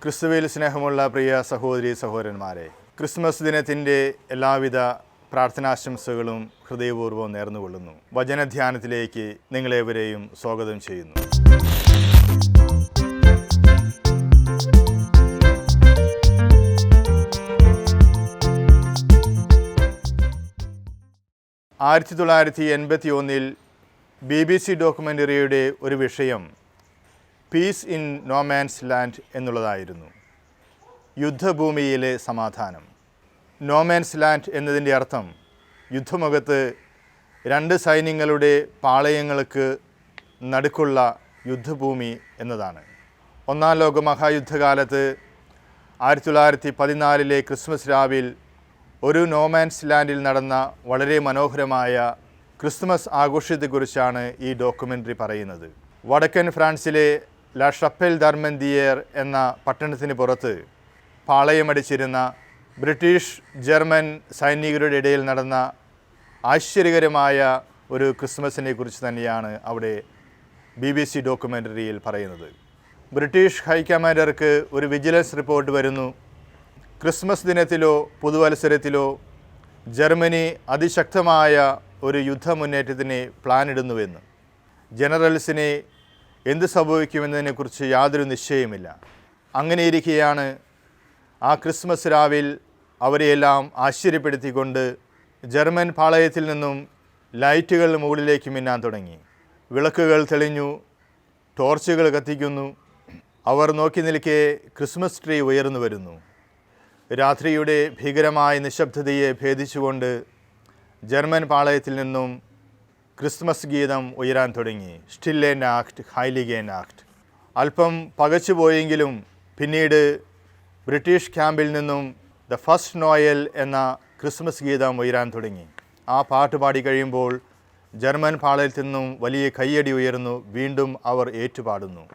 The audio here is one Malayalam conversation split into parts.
ക്രിസ്തുവിൽ സ്നേഹമുള്ള പ്രിയ സഹോദരി സഹോദരന്മാരെ, ക്രിസ്മസ് ദിനത്തിൻ്റെ എല്ലാവിധ പ്രാർത്ഥനാശംസകളും ഹൃദയപൂർവ്വം നേർന്നുകൊള്ളുന്നു. വചനധ്യാനത്തിലേക്ക് നിങ്ങളേവരെയും സ്വാഗതം ചെയ്യുന്നു. ആയിരത്തി 1981 BBC ഡോക്യുമെൻ്ററിയുടെ ഒരു വിഷയം peace in no man's land എന്നുള്ളതായിരുന്നു. യുദ്ധഭൂമിയിലെ സമാധാനം. നോ മാൻസ് ലാൻഡ് എന്നതിൻ്റെ അർത്ഥം യുദ്ധമുഖത്ത് രണ്ട് സൈന്യങ്ങളുടെ പാളയങ്ങൾക്ക് നടുക്കുള്ള യുദ്ധഭൂമി എന്നതാണ്. ഒന്നാം ലോക മഹായുദ്ധകാലത്ത് 1914 ക്രിസ്മസ് രാവിൽ ഒരു നോ മാൻസ് ലാൻഡിൽ നടന്ന വളരെ മനോഹരമായ ക്രിസ്മസ് ആഘോഷത്തെക്കുറിച്ചാണ് ഈ ഡോക്യുമെൻ്ററി പറയുന്നത്. വടക്കൻ ഫ്രാൻസിലെ ലാ ഷപ്പൽ ദർമന്തിയേർ എന്ന പട്ടണത്തിന് പുറത്ത് പാളയമടിച്ചിരുന്ന ബ്രിട്ടീഷ് ജർമ്മൻ സൈനികരുടെ ഇടയിൽ നടന്ന ആശ്ചര്യകരമായ ഒരു ക്രിസ്മസിനെ കുറിച്ച് തന്നെയാണ് അവിടെ BBC ഡോക്യുമെൻ്ററിയിൽ പറയുന്നത്. ബ്രിട്ടീഷ് ഹൈക്കമാൻഡർക്ക് ഒരു വിജിലൻസ് റിപ്പോർട്ട് വരുന്നു. ക്രിസ്മസ് ദിനത്തിലോ പുതുവത്സരത്തിലോ ജർമ്മനി അതിശക്തമായ ഒരു യുദ്ധമുന്നേറ്റത്തിന് പ്ലാനിടുന്നുവെന്ന്. ജനറൽസിനെ എന്ത് സംഭവിക്കുമെന്നതിനെക്കുറിച്ച് യാതൊരു നിശ്ചയമില്ല. അങ്ങനെയിരിക്കെയാണ് ആ ക്രിസ്മസ് രാവിൽ അവരെയെല്ലാം ആശ്ചര്യപ്പെടുത്തിക്കൊണ്ട് ജർമ്മൻ പാളയത്തിൽ നിന്നും ലൈറ്റുകൾ മുകളിലേക്ക് മിന്നാൻ തുടങ്ങി. വിളക്കുകൾ തെളിഞ്ഞു, ടോർച്ചുകൾ കത്തിക്കുന്നു. അവർ നോക്കി നിൽക്കെ ക്രിസ്മസ് ട്രീ ഉയർന്നു വരുന്നു. രാത്രിയുടെ ഭീകരമായ നിശബ്ദതയെ ഭേദിച്ചുകൊണ്ട് ജർമ്മൻ പാളയത്തിൽ നിന്നും ക്രിസ്മസ് ഗീതം ഉയരാൻ തുടങ്ങി. സ്റ്റില്ലെ നാക്ട് ഹൈലിഗെ നാക്ട്. അല്പം പകച്ചുപോയെങ്കിലും പിന്നീട് ബ്രിട്ടീഷ് ക്യാമ്പിൽ നിന്നും ദ ഫസ്റ്റ് നോയൽ എന്ന ക്രിസ്മസ് ഗീതം ഉയരാൻ തുടങ്ങി. ആ പാട്ട് പാടി കഴിയുമ്പോൾ ജർമ്മൻ പാളയത്തിൽ നിന്നും വലിയ കയ്യടി ഉയർന്നു. വീണ്ടും അവർ ഏറ്റുപാടുന്നു.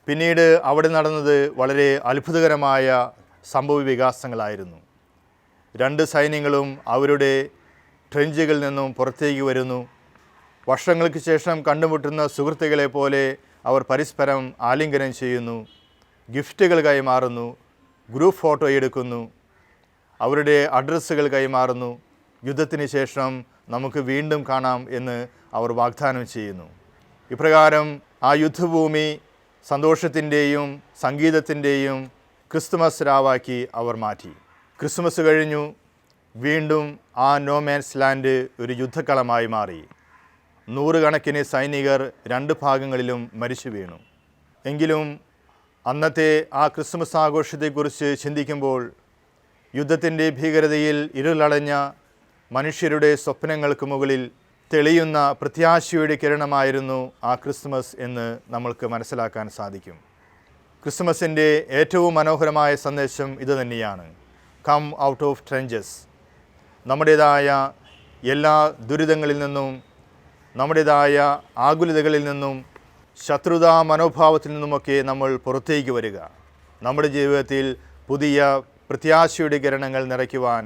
പിന്നീട് അവിടെ നടന്നത് വളരെ അത്ഭുതകരമായ സംഭവ വികാസങ്ങളായിരുന്നു. രണ്ട് സൈന്യങ്ങളും അവരുടെ ട്രെഞ്ചുകളിൽ നിന്നും പുറത്തേക്ക് വരുന്നു. വർഷങ്ങൾക്ക് ശേഷം കണ്ടുമുട്ടുന്ന സുഹൃത്തുക്കളെ പോലെ അവർ പരസ്പരം ആലിംഗനം ചെയ്യുന്നു, ഗിഫ്റ്റുകൾ കൈമാറുന്നു, ഗ്രൂപ്പ് ഫോട്ടോ എടുക്കുന്നു, അവരുടെ അഡ്രസ്സുകൾ കൈമാറുന്നു. യുദ്ധത്തിന് ശേഷം നമുക്ക് വീണ്ടും കാണാം എന്ന് അവർ വാഗ്ദാനം ചെയ്യുന്നു. ഇപ്രകാരം ആ യുദ്ധഭൂമി സന്തോഷത്തിൻ്റെയും സംഗീതത്തിൻ്റെയും ക്രിസ്തുമസ് രാവാക്കി അവർ മാറ്റി. ക്രിസ്മസ് കഴിഞ്ഞു. വീണ്ടും ആ നോ മാൻസ് ലാൻഡ് ഒരു യുദ്ധക്കളമായി മാറി. നൂറുകണക്കിന് സൈനികർ രണ്ട് ഭാഗങ്ങളിലും മരിച്ചു വീണു. എങ്കിലും അന്നത്തെ ആ ക്രിസ്മസ് ആഘോഷത്തെക്കുറിച്ച് ചിന്തിക്കുമ്പോൾ യുദ്ധത്തിൻ്റെ ഭീകരതയിൽ ഇരുളടഞ്ഞ മനുഷ്യരുടെ സ്വപ്നങ്ങൾക്ക് മുകളിൽ തെളിയുന്ന പ്രത്യാശയുടെ കിരണമായിരുന്നു ആ ക്രിസ്മസ് എന്ന് നമ്മൾക്ക് മനസ്സിലാക്കാൻ സാധിക്കും. ക്രിസ്മസിൻ്റെ ഏറ്റവും മനോഹരമായ സന്ദേശം ഇതുതന്നെയാണ്: കം ഔട്ട് ഓഫ് ട്രെഞ്ചസ്. നമ്മുടേതായ എല്ലാ ദുരിതങ്ങളിൽ നിന്നും, നമ്മുടേതായ ആകുലതകളിൽ നിന്നും, ശത്രുതാ മനോഭാവത്തിൽ നിന്നുമൊക്കെ നമ്മൾ പുറത്തേക്ക് വരിക. നമ്മുടെ ജീവിതത്തിൽ പുതിയ പ്രത്യാശയുടെ കിരണങ്ങൾ നിറയ്ക്കുവാൻ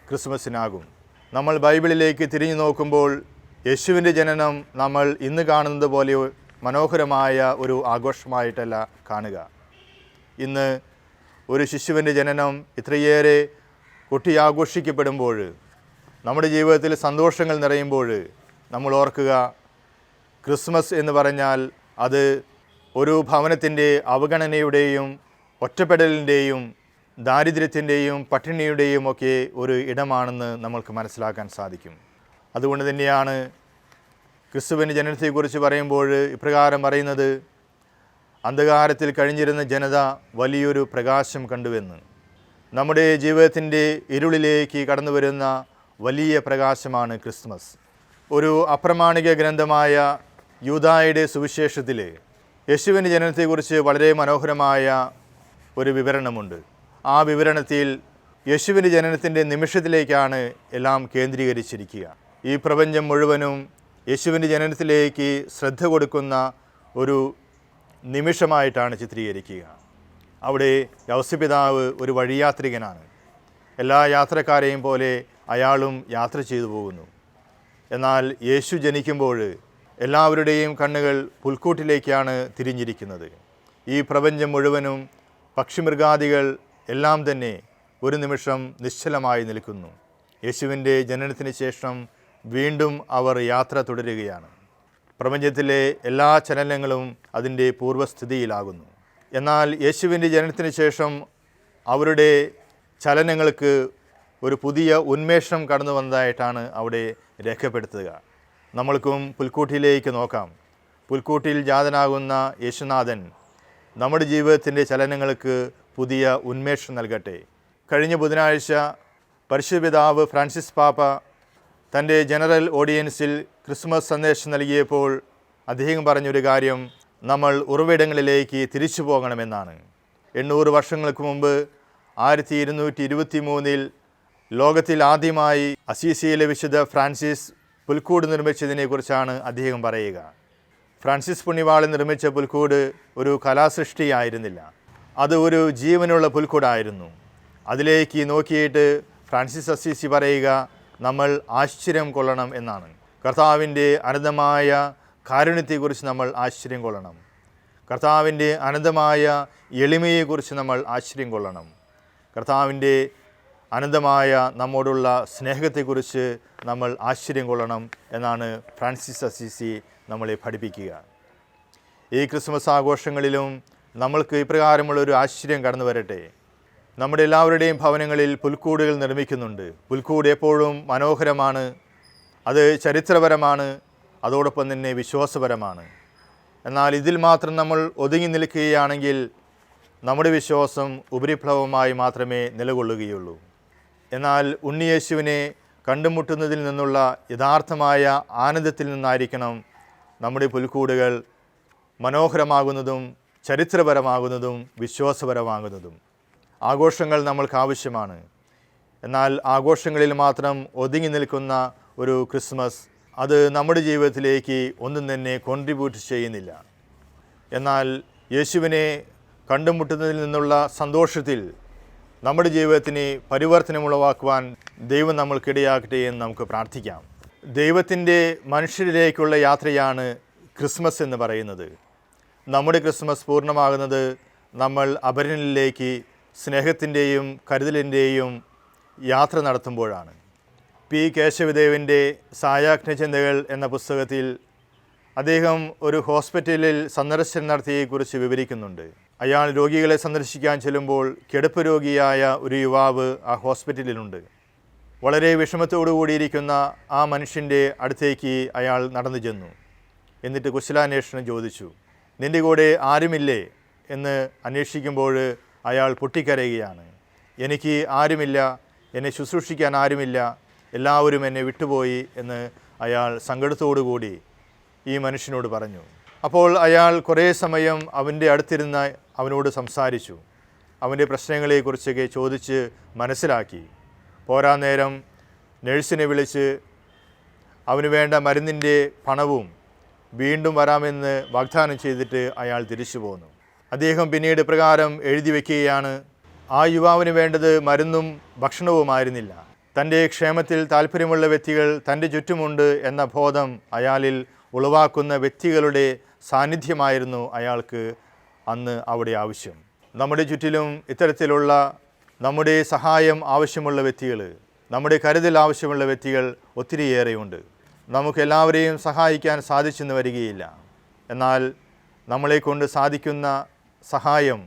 ക്രിസ്മസിനാകും. നമ്മൾ ബൈബിളിലേക്ക് തിരിഞ്ഞു നോക്കുമ്പോൾ യേശുവിൻ്റെ ജനനം നമ്മൾ ഇന്ന് കാണുന്നത് പോലെ മനോഹരമായ ഒരു ആഘോഷമായിട്ടല്ല കാണുക. ഇന്ന് ഒരു ശിശുവിൻ്റെ ജനനം ഇത്രയേറെ കൊട്ടിയാഘോഷിക്കപ്പെടുമ്പോൾ, നമ്മുടെ ജീവിതത്തിൽ സന്തോഷങ്ങൾ നിറയുമ്പോൾ നമ്മൾ ഓർക്കുക, ക്രിസ്മസ് എന്ന് പറഞ്ഞാൽ അത് ഒരു ഭവനത്തിൻ്റെ അവഗണനയുടെയും ഒറ്റപ്പെടലിൻ്റെയും ദാരിദ്ര്യത്തിൻ്റെയും പട്ടിണിയുടെയും ഒക്കെ ഒരു ഇടമാണെന്ന് നമ്മൾക്ക് മനസ്സിലാക്കാൻ സാധിക്കും. അതുകൊണ്ട് തന്നെയാണ് ക്രിസ്തുവിൻ്റെ ജനനത്തെക്കുറിച്ച് പറയുമ്പോൾ ഇപ്രകാരം പറയുന്നത്: അന്ധകാരത്തിൽ കഴിഞ്ഞിരുന്ന ജനത വലിയൊരു പ്രകാശം കണ്ടുവെന്ന്. നമ്മുടെ ജീവിതത്തിൻ്റെ ഇരുളിലേക്ക് കടന്നു വരുന്ന വലിയ പ്രകാശമാണ് ക്രിസ്മസ്. ഒരു അപ്രമാണിക ഗ്രന്ഥമായ യൂദായുടെ സുവിശേഷത്തിൽ യേശുവിൻ്റെ ജനനത്തെക്കുറിച്ച് വളരെ മനോഹരമായ ഒരു വിവരണമുണ്ട്. ആ വിവരണത്തിൽ യേശുവിൻ്റെ ജനനത്തിൻ്റെ നിമിഷത്തിലേക്കാണ് എല്ലാം കേന്ദ്രീകരിച്ചിരിക്കുക. ഈ പ്രപഞ്ചം മുഴുവനും യേശുവിൻ്റെ ജനനത്തിലേക്ക് ശ്രദ്ധ കൊടുക്കുന്ന ഒരു നിമിഷമായിട്ടാണ് ചിത്രീകരിക്കുക. അവിടെ യൗസപിതാവ് ഒരു വഴിയാത്രികനാണ്. എല്ലാ യാത്രക്കാരെയും പോലെ അയാളും യാത്ര ചെയ്തു പോകുന്നു. എന്നാൽ യേശു ജനിക്കുമ്പോൾ എല്ലാവരുടെയും കണ്ണുകൾ പുൽക്കൂട്ടിലേക്കാണ് തിരിഞ്ഞിരിക്കുന്നത്. ഈ പ്രപഞ്ചം മുഴുവനും പക്ഷിമൃഗാദികൾ എല്ലാം തന്നെ ഒരു നിമിഷം നിശ്ചലമായി നിൽക്കുന്നു. യേശുവിൻ്റെ ജനനത്തിന് ശേഷം വീണ്ടും അവർ യാത്ര തുടരുകയാണ്. പ്രപഞ്ചത്തിലെ എല്ലാ ചലനങ്ങളും അതിൻ്റെ പൂർവ്വസ്ഥിതിയിലാകുന്നു. എന്നാൽ യേശുവിൻ്റെ ജനനത്തിന് ശേഷം അവരുടെ ചലനങ്ങൾക്ക് ഒരു പുതിയ ഉന്മേഷം കടന്നു വന്നതായിട്ടാണ് അവിടെ രേഖപ്പെടുത്തുക. നമ്മൾക്കും പുൽക്കൂട്ടിലേക്ക് നോക്കാം. പുൽക്കൂട്ടിൽ ജാതനാകുന്ന യേശുനാഥൻ നമ്മുടെ ജീവിതത്തിൻ്റെ ചലനങ്ങൾക്ക് പുതിയ ഉന്മേഷം നൽകട്ടെ. കഴിഞ്ഞ ബുധനാഴ്ച പരിശുദ്ധ പിതാവ് ഫ്രാൻസിസ് പാപ്പ തൻ്റെ ജനറൽ ഓഡിയൻസിൽ ക്രിസ്മസ് സന്ദേശം നൽകിയപ്പോൾ അദ്ദേഹം പറഞ്ഞൊരു കാര്യം നമ്മൾ ഉറവിടങ്ങളിലേക്ക് തിരിച്ചു പോകണമെന്നാണ്. 800 വർഷങ്ങൾക്ക് മുമ്പ് 1223 ലോകത്തിൽ ആദ്യമായി അസീസിയിലെ വിശുദ്ധ ഫ്രാൻസിസ് പുൽക്കൂട് നിർമ്മിച്ചതിനെക്കുറിച്ചാണ് അദ്ദേഹം പറയുക. ഫ്രാൻസിസ് പുണ്യവാളൻ നിർമ്മിച്ച പുൽക്കൂട് ഒരു കലാസൃഷ്ടിയായിരുന്നില്ല, അത് ഒരു ജീവനുള്ള പുൽക്കൂടായിരുന്നു. അതിലേക്ക് നോക്കിയിട്ട് ഫ്രാൻസിസ് അസീസി പറയുക നമ്മൾ ആശ്ചര്യം കൊള്ളണം എന്നാണ്. കർത്താവിൻ്റെ അനന്തമായ കാരുണ്യത്തെക്കുറിച്ച് നമ്മൾ ആശ്ചര്യം കൊള്ളണം. കർത്താവിൻ്റെ അനന്തമായ എളിമയെക്കുറിച്ച് നമ്മൾ ആശ്ചര്യം കൊള്ളണം. കർത്താവിൻ്റെ അനന്തമായ നമ്മോടുള്ള സ്നേഹത്തെക്കുറിച്ച് നമ്മൾ ആശ്ചര്യം കൊള്ളണം എന്നാണ് ഫ്രാൻസിസ് അസീസി നമ്മളെ പഠിപ്പിക്കുക. ഈ ക്രിസ്മസ് ആഘോഷങ്ങളിലും നമ്മൾക്ക് ഇപ്രകാരമുള്ളൊരു ആശ്ചര്യം കടന്നു വരട്ടെ. നമ്മുടെ എല്ലാവരുടെയും ഭവനങ്ങളിൽ പുൽക്കൂടുകൾ നിർമ്മിക്കുന്നുണ്ട്. പുൽക്കൂട് എപ്പോഴും മനോഹരമാണ്, അത് ചരിത്രപരമാണ്, അതോടൊപ്പം തന്നെ വിശ്വാസപരമാണ്. എന്നാൽ ഇതിൽ മാത്രം നമ്മൾ ഒതുങ്ങി നിൽക്കുകയാണെങ്കിൽ നമ്മുടെ വിശ്വാസം ഉപരിപ്ലവമായി മാത്രമേ നിലകൊള്ളുകയുള്ളൂ. എന്നാൽ ഉണ്ണിയേശുവിനെ കണ്ടുമുട്ടുന്നതിൽ നിന്നുള്ള യഥാർത്ഥമായ ആനന്ദത്തിൽ നിന്നായിരിക്കണം നമ്മുടെ പുൽക്കൂടുകൾ മനോഹരമാകുന്നതും ചരിത്രപരമാകുന്നതും വിശ്വാസപരമാകുന്നതും. ആഘോഷങ്ങൾ നമ്മൾക്ക് ആവശ്യമാണ്. എന്നാൽ ആഘോഷങ്ങളിൽ മാത്രം ഒതുങ്ങി നിൽക്കുന്ന ഒരു ക്രിസ്മസ് അത് നമ്മുടെ ജീവിതത്തിലേക്ക് ഒന്നും തന്നെ കോൺട്രിബ്യൂട്ട് ചെയ്യുന്നില്ല. എന്നാൽ യേശുവിനെ കണ്ടുമുട്ടുന്നതിൽ നിന്നുള്ള സന്തോഷത്തിൽ നമ്മുടെ ജീവിതത്തിന് പരിവർത്തനമുളവാക്കുവാൻ ദൈവം നമ്മൾക്കിടയാക്കട്ടെ എന്ന് നമുക്ക് പ്രാർത്ഥിക്കാം. ദൈവത്തിൻ്റെ മനുഷ്യരിലേക്കുള്ള യാത്രയാണ് ക്രിസ്മസ് എന്ന് പറയുന്നത്. നമ്മുടെ ക്രിസ്മസ് പൂർണ്ണമാകുന്നത് നമ്മൾ അപരനിലേക്ക് സ്നേഹത്തിൻ്റെയും കരുതലിൻ്റെയും യാത്ര നടത്തുമ്പോഴാണ്. പി കേശവദേവിൻ്റെ സായാഹ്നചിന്തകൾ എന്ന പുസ്തകത്തിൽ അദ്ദേഹം ഒരു ഹോസ്പിറ്റലിൽ സന്ദർശനം നടത്തിയതിനെക്കുറിച്ച് വിവരിക്കുന്നുണ്ട്. അയാൾ രോഗികളെ സന്ദർശിക്കാൻ ചെല്ലുമ്പോൾ കിടപ്പ് രോഗിയായ ഒരു യുവാവ് ആ ഹോസ്പിറ്റലിലുണ്ട്. വളരെ വിഷമത്തോടു കൂടിയിരിക്കുന്ന ആ മനുഷ്യൻ്റെ അടുത്തേക്ക് അയാൾ നടന്നു ചെന്നു. എന്നിട്ട് കുശലാന്വേഷണം ചോദിച്ചു. നിൻ്റെ കൂടെ ആരുമില്ലേ എന്ന് അന്വേഷിക്കുമ്പോൾ അയാൾ പൊട്ടിക്കരയുകയാണ്. എനിക്ക് ആരുമില്ല, എന്നെ ശുശ്രൂഷിക്കാൻ ആരുമില്ല, എല്ലാവരും എന്നെ വിട്ടുപോയി എന്ന് അയാൾ സങ്കടത്തോടുകൂടി ഈ മനുഷ്യനോട് പറഞ്ഞു. അപ്പോൾ അയാൾ കുറേ സമയം അവൻ്റെ അടുത്തിരുന്ന് അവനോട് സംസാരിച്ചു. അവൻ്റെ പ്രശ്നങ്ങളെക്കുറിച്ചൊക്കെ ചോദിച്ച് മനസ്സിലാക്കി. പോരാ നേരം നഴ്സിനെ വിളിച്ച് അവന് വേണ്ട മരുന്നിൻ്റെ പണവും വീണ്ടും വരാമെന്ന് വാഗ്ദാനം ചെയ്തിട്ട് അയാൾ തിരിച്ചു പോന്നു. അദ്ദേഹം പിന്നീട് പ്രകാരം എഴുതി വയ്ക്കുകയാണ്, ആ യുവാവിന് വേണ്ടത് മരുന്നും ഭക്ഷണവുമായിരുന്നില്ല. തൻ്റെ ക്ഷേമത്തിൽ താല്പര്യമുള്ള വ്യക്തികൾ തൻ്റെ ചുറ്റുമുണ്ട് എന്ന ബോധം അയാളിൽ ഉളവാക്കുന്ന വ്യക്തികളുടെ സാന്നിധ്യമായിരുന്നു അയാൾക്ക് അന്ന് അവിടെ ആവശ്യം. നമ്മുടെ ചുറ്റിലും ഇത്തരത്തിലുള്ള നമ്മുടെ സഹായം ആവശ്യമുള്ള വ്യക്തികൾ, നമ്മുടെ കരുതൽ ആവശ്യമുള്ള വ്യക്തികൾ ഒത്തിരിയേറെയുണ്ട്. നമുക്കെല്ലാവരെയും സഹായിക്കാൻ സാധിച്ചെന്ന് വരികയില്ല. എന്നാൽ നമ്മളെക്കൊണ്ട് സാധിക്കുന്ന സഹായം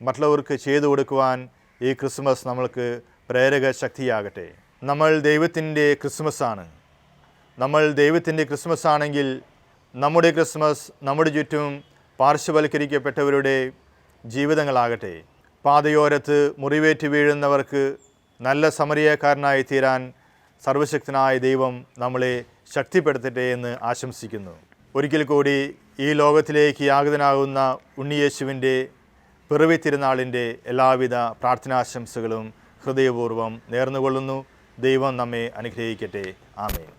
മറ്റുള്ളവർക്ക് ചെയ്തു കൊടുക്കുവാൻ ഈ ക്രിസ്മസ് നമ്മൾക്ക് പ്രേരക ശക്തിയാകട്ടെ. നമ്മൾ ദൈവത്തിൻ്റെ ക്രിസ്മസാണ്. നമ്മൾ ദൈവത്തിൻ്റെ ക്രിസ്മസ് ആണെങ്കിൽ നമ്മുടെ ക്രിസ്മസ് നമ്മുടെ ചുറ്റും പാർശ്വവൽക്കരിക്കപ്പെട്ടവരുടെ ജീവിതങ്ങളാകട്ടെ. പാതയോരത്ത് മുറിവേറ്റ് വീഴുന്നവർക്ക് നല്ല സമരിയക്കാരനായി തീരാൻ സർവശക്തനായ ദൈവം നമ്മളെ ശക്തിപ്പെടുത്തട്ടെ എന്ന് ആശംസിക്കുന്നു. ഒരിക്കൽ കൂടി ഈ ലോകത്തിലേക്ക് യാഗതനാകുന്ന ഉണ്ണിയേശുവിൻ്റെ പിറവി തിരുനാളിൻ്റെ എല്ലാവിധ പ്രാർത്ഥനാശംസകളും ഹൃദയപൂർവ്വം നേർന്നുകൊള്ളുന്നു. ദൈവം നമ്മെ അനുഗ്രഹിക്കട്ടെ. ആമേൻ.